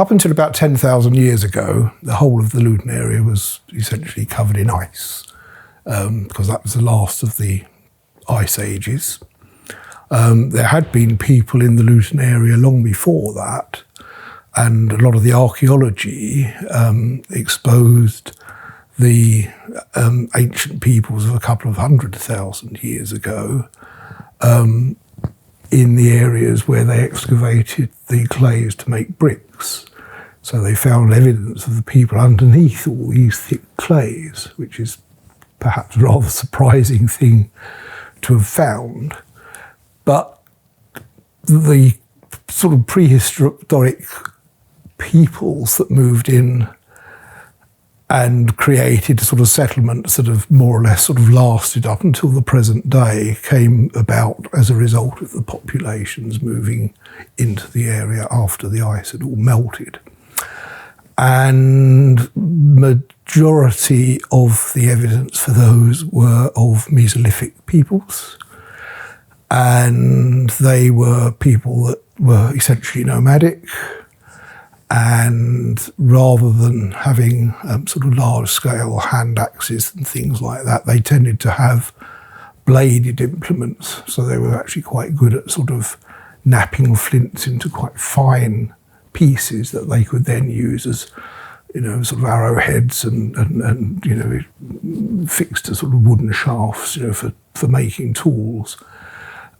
Up until about 10,000 years ago, the whole of the Luton area was essentially covered in ice, because that was the last of the ice ages. There had been people in the Luton area long before that, and a lot of the archaeology exposed the ancient peoples of a couple of 100,000 years ago in the areas where they excavated the clays to make bricks. So they found evidence of the people underneath all these thick clays, which is perhaps a rather surprising thing to have found. But the sort of prehistoric peoples that moved in and created sort of settlements that have more or less sort of lasted up until the present day came about as a result of the populations moving into the area after the ice had all melted. And majority of the evidence for those were of Mesolithic peoples. And they were people that were essentially nomadic. And rather than having sort of large-scale hand axes and things like that, they tended to have bladed implements. So they were actually quite good at sort of knapping flints into quite fine pieces that they could then use as, sort of arrowheads and fixed to sort of wooden shafts, for making tools.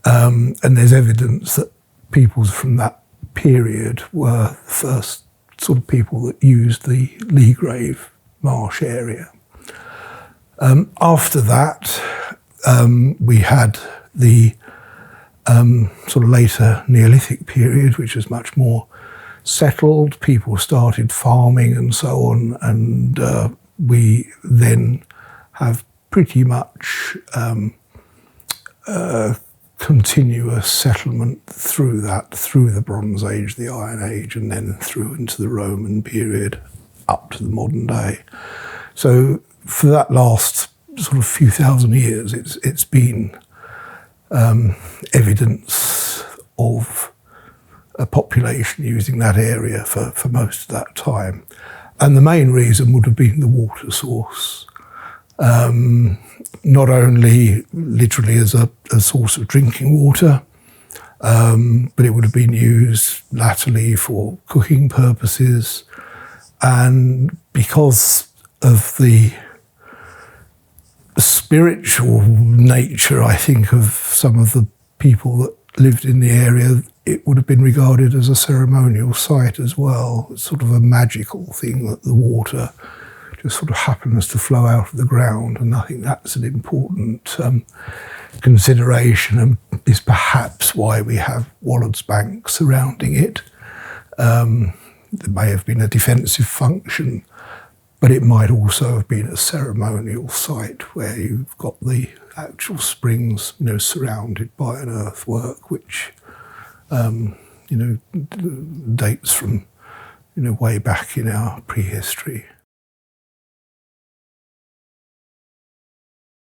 And there's evidence that peoples from that period were the first sort of people that used the Leagrave marsh area. After that, we had the sort of later Neolithic period, which was much more settled. People started farming and so on, and we then have pretty much continuous settlement through the Bronze Age, the Iron Age, and then through into the Roman period up to the modern day. So for that last sort of few thousand years, it's been evidence of a population using that area for most of that time. And the main reason would have been the water source. Not only literally as a source of drinking water, but it would have been used latterly for cooking purposes. And because of the spiritual nature, I think, of some of the people that lived in the area, it would have been regarded as a ceremonial site as well. It's sort of a magical thing that the water just sort of happens to flow out of the ground, and I think that's an important consideration, and is perhaps why we have Wallard's Bank surrounding it. There may have been a defensive function, but it might also have been a ceremonial site where you've got the actual springs, surrounded by an earthwork, which dates from way back in our prehistory.